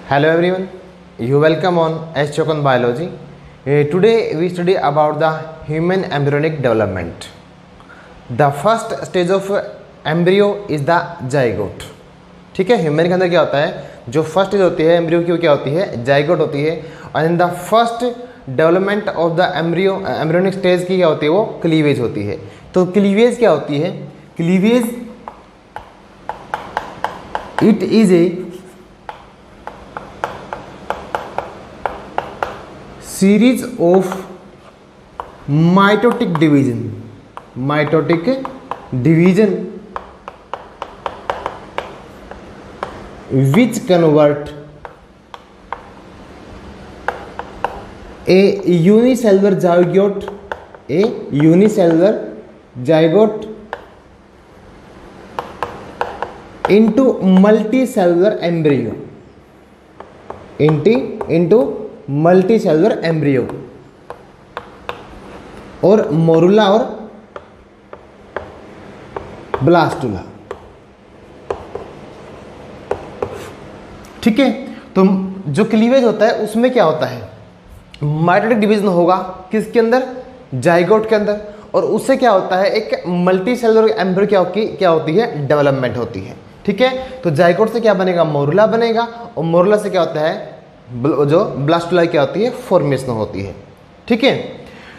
Hello everyone, you welcome on S. Chokan Biology. Today we study about the human embryonic development. The first stage of embryo is the zygote. ठीक है, human के अंदर क्या होता है, जो first stage होती है एम्ब्रियो की वो क्या होती है, जाइगोट होती है. और in the first development of the embryonic stage की क्या होती है, वो क्लीवेज होती है. तो क्लीवेज क्या होती है, cleavage it is A series of mitotic division which convert a unicellular zygote into multicellular embryo into multicellular embryo और मोरुला और ब्लास्टुला. ठीक है, तो जो क्लीवेज होता है उसमें क्या होता है, माइटोटिक डिवीजन होगा किसके अंदर, जाइगोट के अंदर. और उससे क्या होता है, एक मल्टीसेलुलर एम्ब्रियो क्या होती है, डेवलपमेंट होती है. ठीक है, तो जाइगोट से क्या बनेगा, मोरुला बनेगा. और मोरुला से क्या होता है, जो ब्लास्टुला क्या होती है, फॉर्मेशन होती है. ठीक है,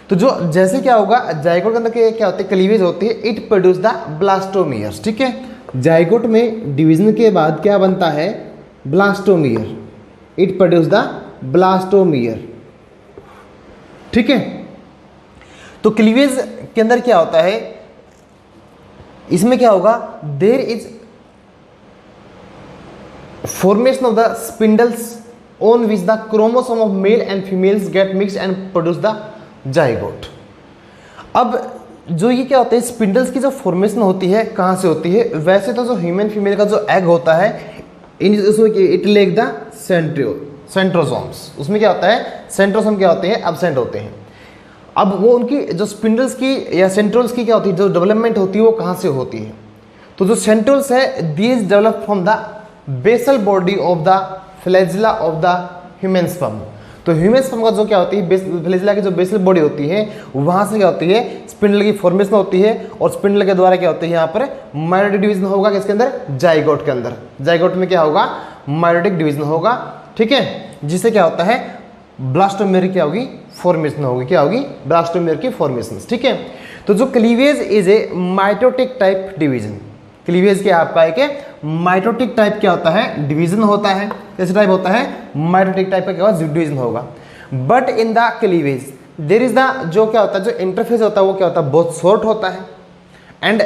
तो जो जैसे क्या होगा, जाइगोट के अंदर क्या होती है, क्लीवेज होती है, इट प्रोड्यूस द ब्लास्टोमियर्स. ठीक है, जाइगोट में डिवीजन के बाद क्या बनता है, blastomere. It produce the blastomere. ठीक है, तो क्लीवेज के अंदर क्या होता है, इसमें क्या होगा, there is formation of the spindles on which the chromosome of male and females get mixed and produce the zygote. अब जो ये क्या होता है, स्पिंडल्स की जो फॉर्मेशन होती है कहाँ से होती है, वैसे तो जो ह्यूमन फीमेल का जो एग होता है उसमें इट लेक द सेंट्रोसोम्स. उसमें क्या होता है, सेंट्रोसोम क्या होते हैं, एब्सेंट होते हैं. अब वो उनकी जो स्पिंडल्स की या सेंट्रोल्स की क्या होती है, जो डेवलपमेंट होती है वो कहाँ से होती है. तो जो सेंट्रोल्स है, these develop from the basal body of the flagella of the human sperm. तो ह्यूमन स्पर्म का जो क्या होती है, फ्लैजिला की जो बेसल बॉडी होती है वहां से क्या होती है, स्पिंडल की फॉर्मेशन होती है. और स्पिंडल के द्वारा क्या होती है, यहाँ पर माइटोटिक डिवीजन होगा किसके अंदर, जाइगोट के अंदर. जाइगोट में क्या होगा, माइटोटिक डिवीजन होगा. ठीक है, जिससे क्या होता है, ब्लास्टोमियर क्या होगी, फॉर्मेशन होगी. क्या होगी, ब्लास्टोमियर की फॉर्मेशन. ठीक है, तो जो cleavage is a mitotic type division. Cleavage क्या आपका एक माइटोटिक टाइप क्या होता है, डिवीजन होता है. कैसे टाइप होता है, माइटोटिक टाइप का क्या होगा, डिवीजन होगा. But in the cleavage there is the, जो क्या होता है, जो इंटरफेस होता है वो क्या होता है, बहुत शॉर्ट होता है. एंड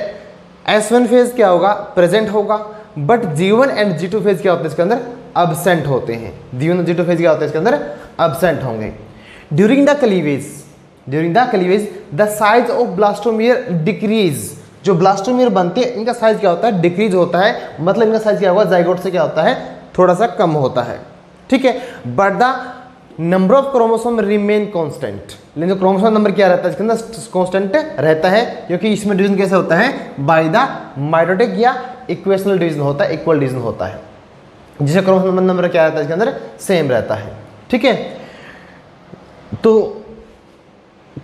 S1 फेज क्या होगा, प्रेजेंट होगा. But G1 and G2 phase क्या होता है, इसके अंदर अब्सेंट होते हैं. G1 और G2 फेज क्या होता है, इसके अंदर अब्सेंट होंगे. During the cleavage the size of blastomere decrease. जो ब्लास्टोमियर बनते हैं इनका साइज क्या होता है, डिक्रीज होता है. मतलब इनका साइज क्या होगा, जाइगोट से क्या होता है, थोड़ा सा कम होता है. ठीक है, but the number of chromosome remain constant. लेकिन जो क्रोमोसोम नंबर क्या रहता है, इसके अंदर कांस्टेंट रहता है, क्योंकि इसमें डिवीजन कैसे होता है, बाय द माइटोटिक या इक्वेशनल डिवीजन होता है, इक्वल डिवीजन होता है, जिसे क्रोमोसोम नंबर क्या रहता है, इसके अंदर सेम रहता है. ठीक है, तो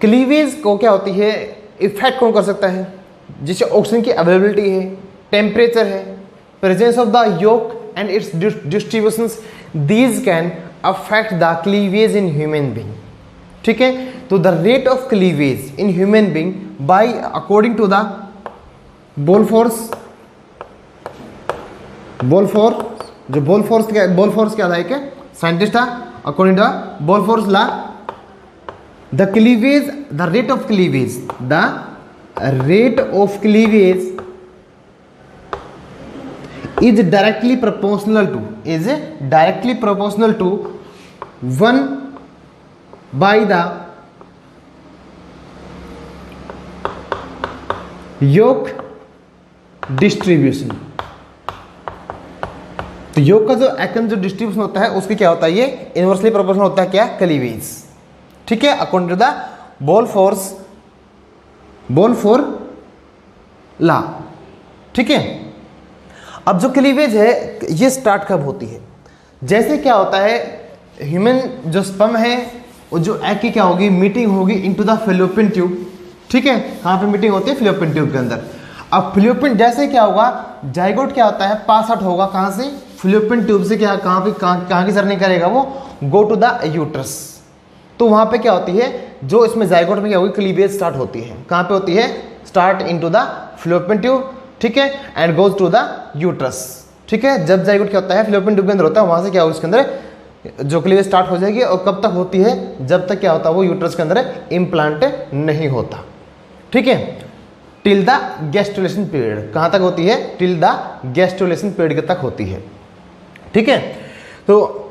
क्लीवेज को क्या होती है, इफेक्ट कौन कर सकता है, जिससे ऑक्सीजन की अवेलेबिलिटी है, टेम्परेचर है, presence of the yolk and its distributions, these can affect the cleavage in human being. ठीक है, तो the rate of cleavage in human being by according to the Balfour's, जो बोल्फोर्स क्या था, एक साइंटिस्ट था. According to Balfour's law, the rate of cleavage is directly proportional to 1 by the yolk distribution. तो योग का जो एकन जो डिस्ट्रीब्यूशन होता है उसकी क्या होता है, ये इनवर्सली प्रोपोर्शनल होता है, क्या, क्लीवेज. ठीक है, अकॉर्डिंग टू द बोल्फोर लॉ. ठीक है, अब जो क्लीवेज है ये स्टार्ट कब होती है, जैसे क्या होता है, ह्यूमन जो स्पर्म है वो जो एग की क्या होगी, मीटिंग होगी इनटू द फेलोपियन ट्यूब, ठीक है, कहाँ पे मीटिंग होती है, फेलोपियन ट्यूब के अंदर। अब फेलोपियन जैसे क्या होगा, जाइगोट क्या होता है, पास आउट होगा कहाँ से, फेलोपियन ट्यूब से, क्या कहाँ की जर्नी करेगा वो, गो टू द यूट्रस। तो वहाँ पे क्या होती है, जो इसमें जाइगोट में क्या होगी, क्लीवेज स्टार्ट होती है, कहाँ पे होती है, start into the fallopian tube, ठीक है, and goes to the uterus, ठीक है। जब जाइगोट क्या होता है, फेलोपियन ट्यूब के अंदर होता है, वहाँ से क्या होगा, इसके अंदर जो क्लीवेज स्टार्ट हो जाएगी, और कब तक होती है, जब तक क्या होता है वो यूट्रस के अंदर इम्प्लांट नहीं होता, ठीक है, टिल द गैस्ट्रुलेशन पीरियड। कहाँ तक होती है, टिल द गैस्ट्रुलेशन पीरियड तक होती है, ठीक है। तो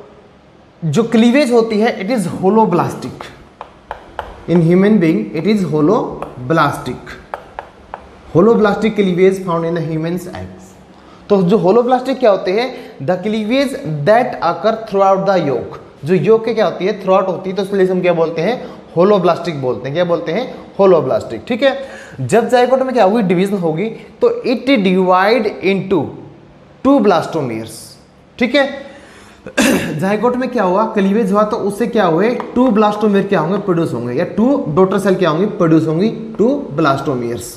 जो क्लीवेज होती है it is holoblastic, in human being it is holoblastic, holoblastic cleavage found in humans eggs. तो जो होलोब्लास्टिक क्या होते हैं, the cleavage that occur throughout the yolk, जो योक के क्या होती है, थ्रू आउट होती है, तो इसलिए हम क्या बोलते हैं, होलोब्लास्टिक बोलते हैं, क्या बोलते हैं, होलोब्लास्टिक, ठीक है। जब जाइगोट में क्या होगी, डिवीजन होगी, तो इट डिवाइड इनटू 2 ब्लास्टोमियर्स, ठीक है। जाइगोट में क्या हुआ, क्लीवेज हुआ, तो उससे क्या हुए, 2 ब्लास्टोमियर क्या होंगे, प्रोड्यूस होंगे, या 2 डॉटर सेल क्या होंगी, प्रोड्यूस होंगी, 2 ब्लास्टोमियर्स।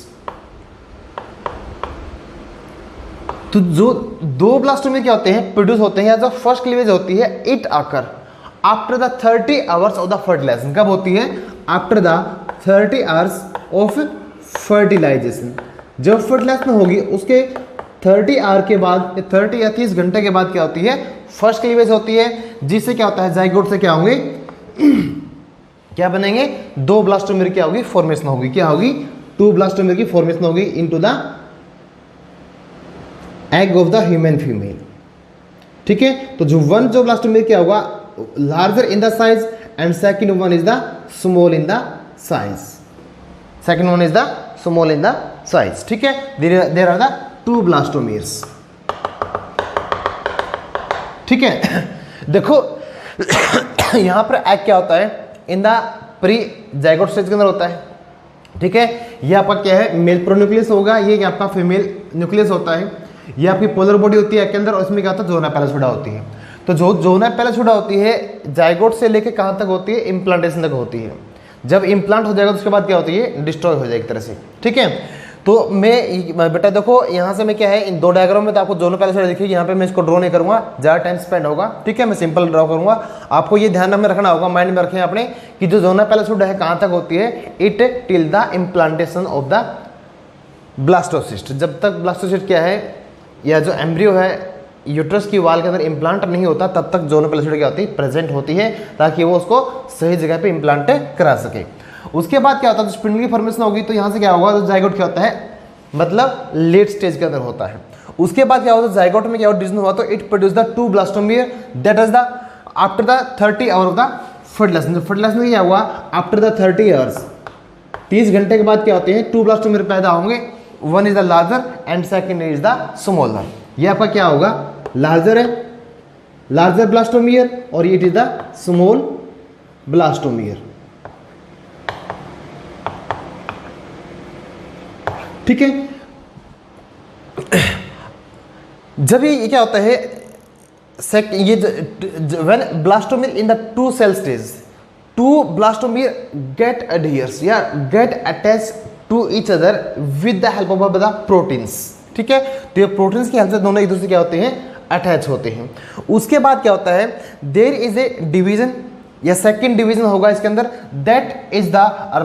तो जो 2 ब्लास्टोमियर क्या होते हैं, प्रोड्यूस होते हैं, या जो फर्स्ट क्लीवेज होती है, it occur after the 30 hours of the fertilization. कब होती है, after the 30 hours of fertilization. जब फर्टिलाइजेशन होगी उसके 30 आवर के बाद, 30 या 30 घंटे के बाद क्या होती है, फर्स्ट क्लीवेज होती है, जिससे क्या होता है, जाइगोट से क्या होंगे, क्या बनेंगे, 2 ब्लास्टोमियर क्या होगी, फॉर्मेशन होगी, क्या होगी, 2 ब्लास्टोमियर की फॉर्मेशन होगी into the egg of the human female, ठीक है। तो जो ब्लास्टोमियर क्या होगा, larger in the size, and second one is the small in the size, second one is the small in the size, ठीक है। देयर आर द 2 ब्लास्टोमियर्स, ठीक है। देखो यहां पर एग क्या होता है, in the pre zygote stage के अंदर होता है, ठीक है। ये आपका क्या है, मेल प्रोन्यूक्लियस होगा, ये आपका फीमेल न्यूक्लियस होता है, ये आपकी पोलर बॉडी होती है एग के अंदर, और इसमें क्या होता है, जोना पैलेसुडा होती है। तो जो जोना पैलेसुडा होती है, जाइगोट से लेके कहां तक होती है, इम्प्लांटेशन तक होती है। जब इम्प्लांट हो जाएगा तो उसके बाद क्या होती है, डिस्ट्रॉय हो जाएगी एक तरह से, ठीक है। तो मैं बेटा देखो यहाँ से मैं क्या है, इन 2 डायग्राम में तो आपको दोनों पहले से दिखेगी, यहाँ पे मैं इसको ड्रॉ नहीं करूँगा, ज़्यादा टाइम स्पेंड होगा, ठीक है, मैं सिंपल ड्रॉ करूँगा। आपको ये ध्यान में रखना होगा, माइंड में रखें अपने, कि जो जोना पैलेसुडा है कहाँ तक होती है, it till the implantation of the blastocyst. जब तक ब्लास्टोसिस्ट क्या है, या जो एम्ब्रियो है यूट्रस की वाल के अंदर इम्प्लांट नहीं होता, तब तक जोना पैलेसुडा क्या होती है, प्रेजेंट होती है, ताकि वो उसको सही जगह पे इम्प्लांट करा सके। उसके बाद क्या होता है, स्पिंडल की फॉर्मेशन होगी, तो यहाँ से क्या होगा, तो जाइगोट क्या होता है, मतलब लेट स्टेज के अंदर होता है। उसके बाद क्या होता है, जाइगोट में क्या डिवीजन हुआ, तो it produce the 2 blastomere, that is the after the 30 hour of the fertilization. Fertilization क्या हुआ, आफ्टर द 30 आवर्स, 30 घंटे के बाद क्या होते हैं, 2 ब्लास्टोमियर पैदा होंगे, one is the larger and second is the smaller. ये आपका क्या होगा, लार्जर है, लार्जर ब्लास्टोमियर, और it is the small blastomere, ठीक है। जब ये क्या होता है, ये when blastomere in the 2 cell stage, 2 blastomere get adheres या get attach to each other with the help of the proteins, ठीक है। तो ये प्रोटीन्स की हेल्प से दोनों एक दूसरे क्या होते हैं, अटैच होते हैं। उसके बाद क्या होता है, देयर इज ए डिवीजन या सेकंड डिवीजन होगा इसके अंदर, that is the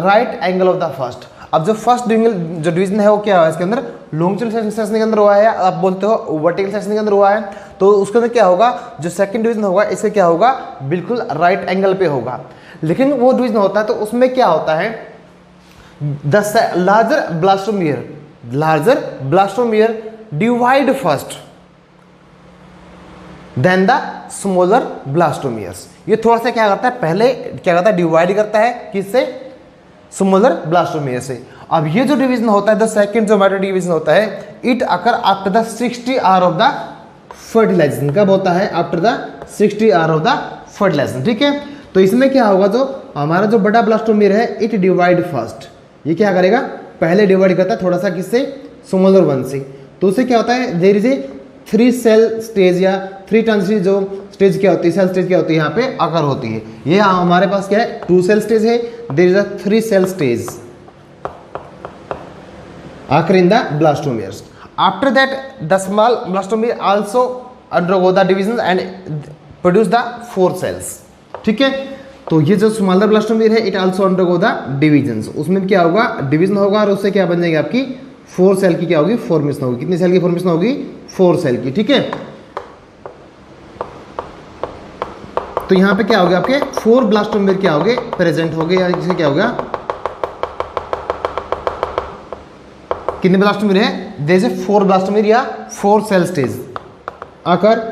right angle of the first. अब जो फर्स्ट जो डिवीजन है वो क्या है, इसके अंदर लॉन्गिट्यूडनल सेक्शन के अंदर हुआ है, आप बोलते हो वर्टिकल सेक्शन के अंदर हुआ है, तो उसके अंदर क्या होगा, जो सेकंड डिवीजन होगा इससे क्या होगा, बिल्कुल राइट एंगल पे होगा। लेकिन वो डिवीजन होता है तो उसमें क्या होता है, the larger blastomere divide first then the smaller blastomeres. ये थोड़ा सा क्या करता है, पहले क्या करता है, डिवाइड करता है, किससे, स्मॉलर ब्लास्टोमियर से। अब ये जो डिवीजन होता है, द सेकंड जो माइटो डिवीजन होता है, it occur after the 60 hour of the fertilization. कब होता है, after the 60 hour of the fertilization, ठीक है। तो इसमें क्या होगा, जो हमारा जो बड़ा ब्लास्टोमियर है, इट डिवाइड फर्स्ट, ये क्या करेगा, पहले डिवाइड करता है थोड़ा सा, किससे, स्मॉलर वन से। तो उससे क्या होता है, there is a 3 cell stage या 3 ट्रांजिशन जो स्टेज क्या होती है, सेल स्टेज क्या होती है, यहाँ पे अकर होती है। ये हमारे पास क्या है, 2 सेल स्टेज है, there is a 3 cell stage occur in the blastomeres. After that, the small blastomere also undergo the divisions and produce the 4 cells. ठीक है, तो ये जो स्मॉलर ब्लास्टोमेर है it also undergo the divisions, उसमें क्या होगा, डिवीजन होगा और उससे क्या बन जाएगी आपकी 4 सेल की क्या होगी, फॉर्मेशन होगी। कितनी सेल की फॉर्मेशन होगी, 4 सेल की। ठीक है, तो यहाँ पे क्या हो गया, आपके 4 ब्लास्टोमेर क्या हो गए, प्रेजेंट हो गए, या इसे क्या हो गया, कितने ब्लास्टोमेर है, जैसे 4 ब्लास्टोमेर या 4 cell stage occur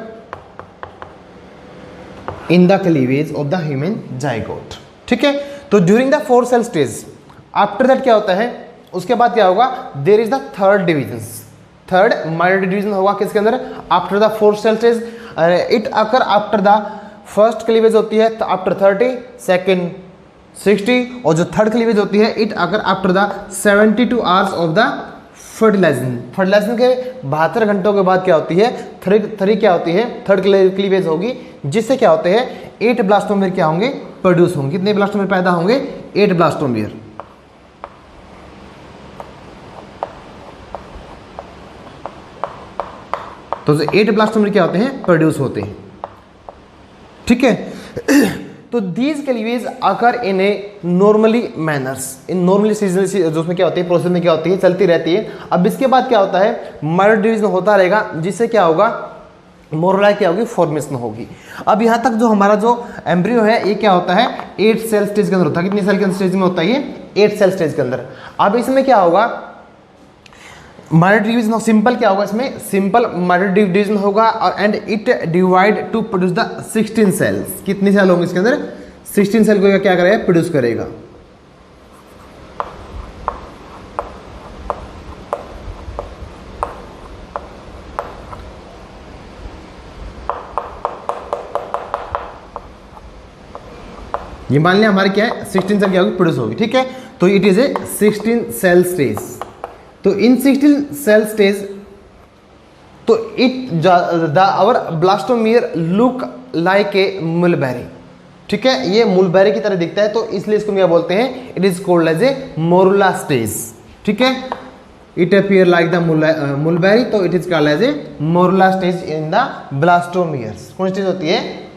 in the cleavage of the human zygote. ठीक है, तो during the 4 cell stage after that क्या होता है, उसके बाद क्या होगा, there is the third division, third minor division होगा किसके अंदर, after the 4 cell stage, it occur after the first cleavage होती है आफ्टर 30, सेकेंड 60, और जो थर्ड क्लीवेज होती है it occur after the 72 hours of the fertilization. Fertilization के 72 घंटों के बाद क्या होती है, थर्ड क्या होती है, थर्ड क्लीवेज होगी, जिससे क्या होते हैं 8 ब्लास्टोमेर क्या होंगे, प्रोड्यूस होंगे। कितने ब्लास्टोमेर पैदा होंगे, 8 ब्लास्टोमेर। तो 8 ब्लास्टोमेर क्या होते हैं, प्रोड्यूस होते हैं। ठीक है, तो these cleavage occur in A normally manners, in normally seasonally, जो उसमें क्या होती है, प्रोसेस में क्या होती है, चलती रहती है। अब इसके बाद क्या होता है, माइनर डिवीजन होता रहेगा, जिससे क्या होगा, मोरुला क्या होगी, फॉर्मेशन होगी। अब यहाँ तक जो हमारा जो एम्ब्रियो है ये क्या होता है, 8 सेल स्टेज के अंदर होता है। कितनी सेल के स्टेज में होता है ये, 8 सेल स्टेज के अंदर। अब इसमें क्या होगा, माइनर डिवीजन सिंपल क्या होगा, इसमें सिंपल माइनर डिवीजन होगा और and it divide to produce the 16 cells. कितनी सेल होंगे इसके अंदर, 16 सेल को क्या करेगा, प्रोड्यूस करेगा। ये मान लिया हमारी क्या है, 16 सेल क्या होगी, प्रोड्यूस होगी। ठीक है, तो it is a 16 cell stage. तो इन 16 सेल स्टेज, तो it our blastomere look like a mulberry. ठीक है, ये मुलबेरी की तरह दिखता है, तो इसलिए इसको क्या बोलते हैं, it is called as a morula stage. ठीक है, it appear like the mulberry, तो it is called as a morula stage in the blastomeres. कौन स्टेज होती है,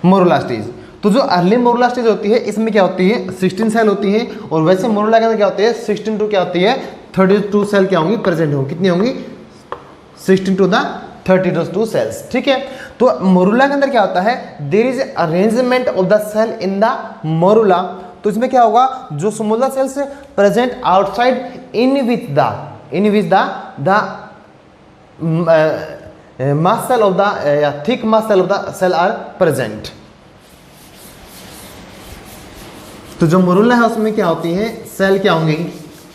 मोरुला स्टेज। तो जो अर्ली मोरुला स्टेज होती है इसमें क्या होती है, 16 सेल होती है, और वैसे मोरुला के अंदर क्या होती है, 16 टू क्या होती है, 32 सेल क्या होंगी, प्रेजेंट होंगी। कितनी होंगी, 16 टू द 32 सेल्स। ठीक है, तो मोरुला के अंदर क्या होता है, there is arrangement of the cell in the morula. तो इसमें क्या होगा, जो smaller cells present outside in which the mass cell of the thick mass cell of the cell are present. तो जो मोरुला है उसमें क्या होती है, सेल क्या होंगी,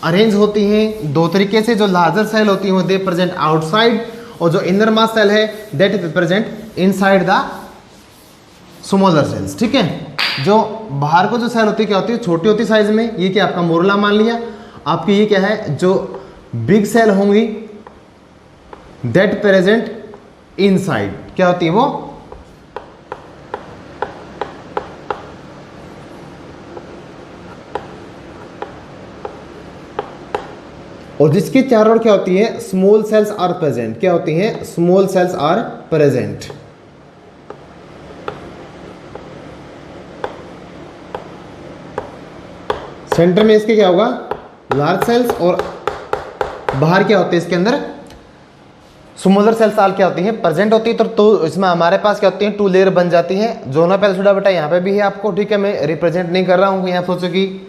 अरेंज होती हैं 2 तरीके से। जो लार्जर सेल होती हैं दे प्रेजेंट आउटसाइड, और जो इनर मास सेल है that is present inside the smaller cells. ठीक है, जो बाहर को जो सेल होती है क्या होती है, छोटी होती साइज में, ये क्या आपका मोरुला मान लिया। आपकी ये क्या है, जो बिग सेल होंगी दैट प्रेजेंट इनसाइड, क्या होती है वो, और जिसके चारों ओर क्या होती है, स्मॉल सेल्स आर प्रेजेंट। क्या होती हैं, small cells are present. Center में इसके क्या होगा, लार्ज सेल्स, और बाहर क्या होते हैं इसके अंदर स्मॉलर सेल्स आर क्या होती हैं, प्रेजेंट होती है। तो इसमें हमारे पास क्या होती है, 2 लेयर बन जाती हैं। जोना पैरासोडा बेटा यहाँ पे भी है आपको। ठीक है, मैं रिप्रेजेंट नहीं कर रहा हूँ, यहाँ सोचो कि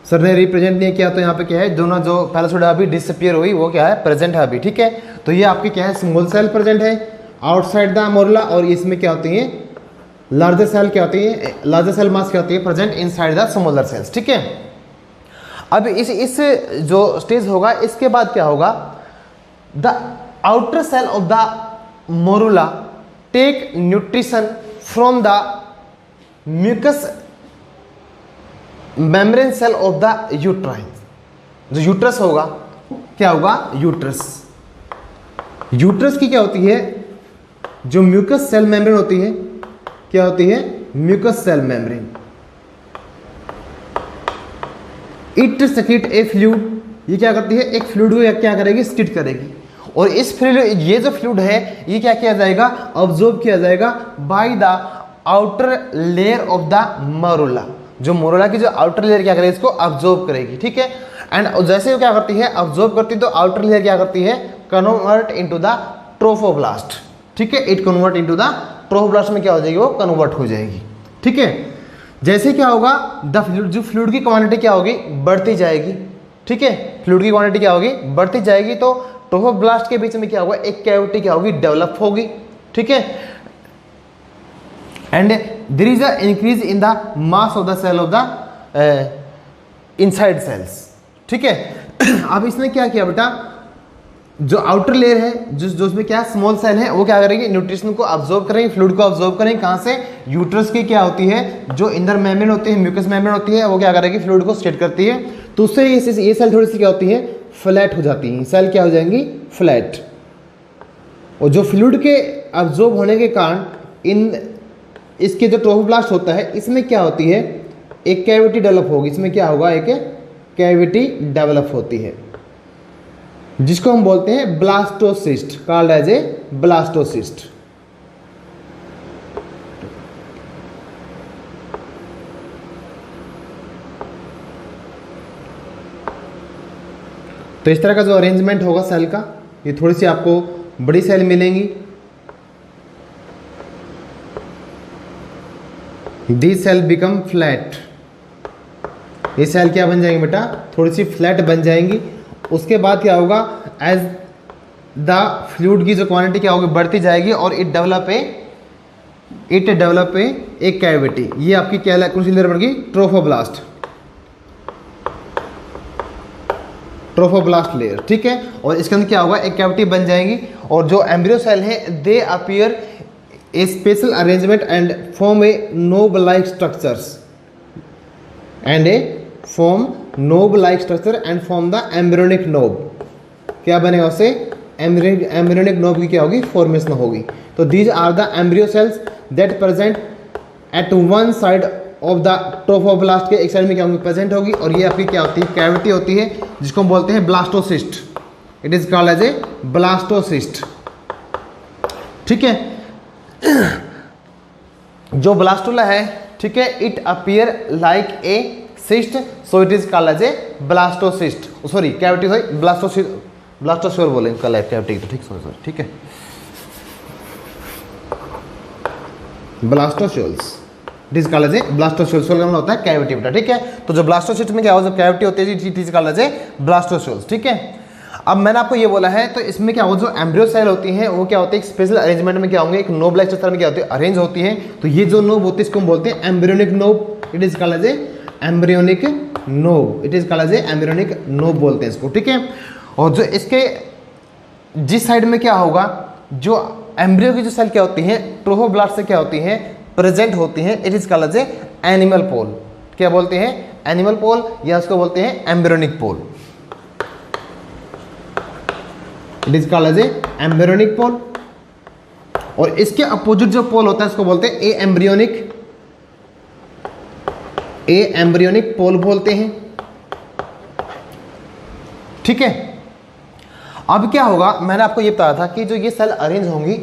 सर ने रिप्रेजेंट नहीं किया, तो यहाँ पे क्या है, दोनों जो पैरासोडा अभी डिसअपियर हुई वो क्या है, प्रेजेंट है अभी। ठीक है, तो ये आपकी क्या है, स्मॉल सेल प्रेजेंट है आउटसाइड द मोरुला, और इसमें क्या होती है, लार्जर सेल क्या होती है, लार्जर सेल मास क्या होती है, present inside the smaller cells. ठीक है, अब इस जो स्टेज होगा इसके बाद क्या होगा, the outer cell of the morula take nutrition from the mucus membrane cell of the uterine. जो यूट्रस होगा क्या होगा, यूट्रस की क्या होती है, जो म्यूकस सेल मेम्ब्रेन होती है, क्या होती है? Mucus cell membrane. It secrete a fluid, ये क्या करती है? एक फ्लूइड को क्या करेगी? स्किट करेगी। और इस फ्लूइड, ये जो फ्लूइड है ये क्या किया जाएगा? ऑब्जॉर्ब किया जाएगा by the outer layer of the morula. जो मोरुला की जो आउटर लेयर क्या करेगी? इसको ऑब्जॉर्ब करेगी, ठीक है। एंड जैसे वो क्या करती है? ऑब्जॉर्ब करती है, तो आउटर लेयर क्या करती है? कन्वर्ट इनटू द ट्रोफोब्लास्ट, ठीक है। It convert into the trophoblast में क्या हो जाएगी? वो कन्वर्ट हो जाएगी, ठीक है। जैसे क्या होगा? द फ्लूइड, जो फ्लूइड की क्वांटिटी क्या होगी? बढ़ती जाएगी, ठीक है। फ्लूइड की क्वांटिटी क्या होगी? बढ़ती जाएगी। तो ट्रोफोब्लास्ट के बीच में क्या होगा? एक कैविटी क्या होगी? डेवलप होगी, ठीक है। And there is a increase in the mass of the cell of the inside cells, ठीक है। अब इसने क्या किया बेटा? जो आउटर लेयर है, जो उसमें क्या स्मॉल सेल है, वो क्या करेंगे? न्यूट्रिशन को अब्जॉर्ब करेंगे, फ्लूइड को अब्जॉर्ब करेंगे। कहाँ से? यूट्रस की क्या होती है? जो इनर मेम्ब्रेन होती है, म्यूकस मेम्ब्रेन होती है, वो क्या करेगी? फ्लूइड को स्टेट करती है। तो उससे ये सेल थोड़ी सी क्या होती है? फ्लैट हो जाती हैं। सेल क्या हो जाएंगी? फ्लैट। और जो फ्लूइड के अब्जॉर्ब होने के कारण इसके जो ट्रोफोब्लास्ट होता है, इसमें क्या होती है? एक कैविटी डेवलप होगी। इसमें क्या होगा? एक कैविटी डेवलप होती है, जिसको हम बोलते हैं blastocyst, called as a blastocyst. तो इस तरह का जो अरेंजमेंट होगा सेल का, ये थोड़ी सी आपको बड़ी सेल मिलेंगी। दिस सेल बिकम फ्लैट, ये सेल क्या बन जाएंगी बेटा? थोड़ी सी फ्लैट बन जाएंगी। उसके बाद क्या होगा? एज द फ्लूइड की जो क्वांटिटी क्या होगी? बढ़ती जाएगी और इट डेवलप ए कैविटी। ये आपकी क्या कौन सी लेयर बन गई? ट्रोफोब्लास्ट, ट्रोफोब्लास्ट लेयर, ठीक है। और इसके अंदर क्या होगा? एक कैविटी बन जाएगी। और जो एम्ब्रियो सेल है, they appear a special arrangement and form a knob like structures knob like structure and form the embryonic knob. क्या बनेगा उससे? एम्ब्रियोनिक नोब की क्या होगी? फॉर्मेशन होगी। तो these are the embryo cells that present at one side of the trophoblast के एक साइड में क्या होंगी? प्रेजेंट होगी। और ये आपकी क्या होती है? कैविटी होती है, जिसको हम बोलते हैं blastocyst. It is called as a blastocyst, ठीक है। जो ब्लास्टुला है, ठीक है, it appear like a cyst, so it is called as a blastocyst. Sorry cavity, sorry blastosphere बोलेंगे कल कैविटी, तो ठीक, सॉरी ठीक है, blastocoels. It is called as a blastocoels का मतलब होता है कैविटी बेटा, ठीक है। तो जो ब्लास्टोसिस्ट में क्या होगा? जब कैविटी होती है, it is called as a blastocoels, ठीक है। अब मैंने आपको ये बोला है, तो इसमें क्या होगा? जो एम्ब्रियो सेल होती हैं वो क्या होती है? एक स्पेशल अरेंजमेंट में क्या होंगे? एक नोब लाइक स्ट्रक्चर में क्या होती है? अरेंज होती है। तो ये जो नोब होती है, इसको हम बोलते हैं embryonic knob. It is called as a embryonic knob. It is called as a embryonic knob बोलते हैं इसको, ठीक है। और जो इसके जिस साइड में क्या होगा? जो एम्ब्रियो की जो सेल क्या होती है? ट्रोफोब्लास्ट से क्या होती है? प्रेजेंट होती है। It is called as a animal pole. क्या बोलते हैं? एनिमल पोल, या उसको बोलते हैं embryonic pole. It is called as a embryonic pole. और इसके अपोजिट जो पोल होता है, इसको बोलते हैं ए एम्ब्रियोनिक पोल बोलते हैं, ठीक है। अब क्या होगा? मैंने आपको ये बताया था कि जो ये सेल अरेंज होंगी,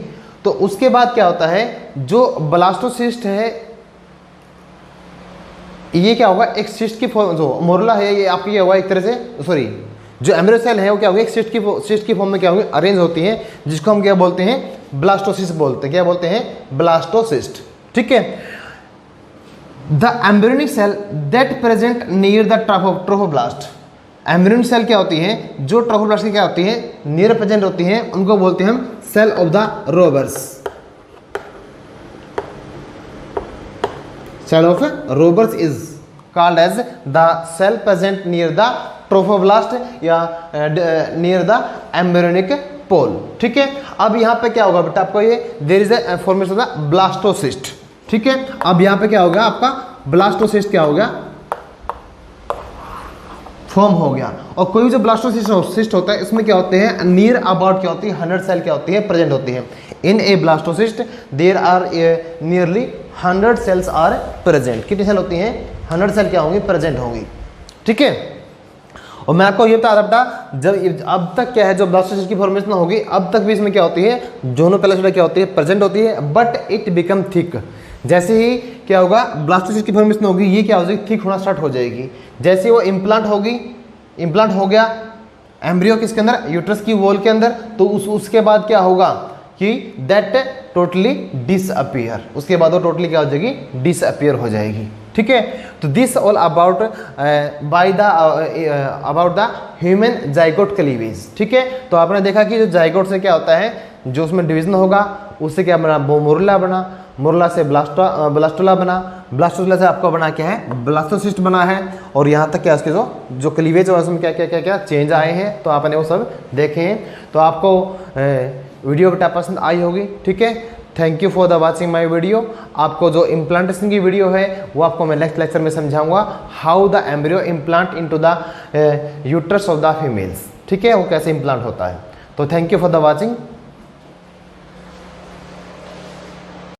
तो उसके बाद क्या होता है? जो ब्लास्टोसिस्ट है, ये क्या होगा? एक सिस्ट की फॉर्म, जो मोरुला है ये आपकी क्या होगा? एक तरह से, सॉरी, जो एम्ब्रियो सेल है वो क्या होगी? एक सिस्ट की फॉर्म में क्या होगी? अरेंज होती है, जिसको हम क्या बोलते हैं? ब्लास्टोसिस्ट बोलते हैं। क्या बोलते हैं? ब्लास्टोसिस्ट, ठीक है। The embryonic cell that present near the trophoblast. Embryonic cell क्या होती है? जो ट्रोफोब्लास्ट की क्या होती है? नियर प्रेजेंट होती है, उनको बोलते हैं हम cell of the Rauber's. Cell of Rauber's is called as the cell present near the trophoblast या नियर द एम्ब्रियोनिक पोल, ठीक है। अब यहाँ पे क्या होगा बेटा? आपको ये there is a formation of the blastocyst, ठीक है। अब यहाँ पे क्या होगा? आपका ब्लास्टोसिस्ट क्या हो गया? फॉर्म हो गया। और कोई भी जो ब्लास्टोसिस्ट होता है, इसमें क्या होते हैं? नियर अबाउट क्या होती है? 100 सेल क्या होती है? प्रेजेंट होती है। In a blastocyst there are nearly 100 cells are present. कितनी सेल होती हैं? 100 सेल क्या होंगी? प्रेजेंट होंगी। ठीक है, और मैं आपको ये बता रहा था जब अब तक क्या है, जो ब्लास्टोसिस्ट की फॉर्मेशन होगी अब तक भी इसमें क्या होती है? जोनोपेलासिडा क्या होती है? प्रेजेंट होती है, बट इट बिकम थिक। जैसे ही क्या होगा, ब्लास्टोसिस्ट की फॉर्मेशन होगी, ये क्या हो जाएगी? थिक होना स्टार्ट हो जाएगी। जैसे वो इम्प्लांट होगी, इम्प्लांट हो गया एम्ब्रियो किसके अंदर? यूट्रस की वॉल के अंदर, तो उसके बाद क्या होगा कि दैट टोटली डिसअपियर, उसके बाद वो टोटली क्या हो जाएगी? डिसअपियर हो जाएगी। ठीक है, तो this all about by the about the human zygote cleavage. ठीक है, तो आपने देखा कि जो जाइगोट से क्या होता है, जो उसमें डिवीजन होगा उससे क्या बना? मोरुला बना, मोरुला से ब्लास्टोला बना, ब्लास्टोला से आपका बना क्या है? ब्लास्टोसिस्ट बना है। और यहाँ तक क्या उसके जो क्लीवेज है उसमें क्या क्या क्या क्या चेंज आए हैं, तो आपने वो सब देखे हैं। तो आपको वीडियो बेटा पसंद आई होगी। ठीक है, thank you for the watching my video. आपको जो इम्प्लांटेशन की वीडियो है वो आपको मैं नेक्स्ट लेक्चर में समझाऊंगा, how the embryo implant into the uterus of the females. ठीक है, वो कैसे इम्प्लांट होता है। तो thank you for the watching.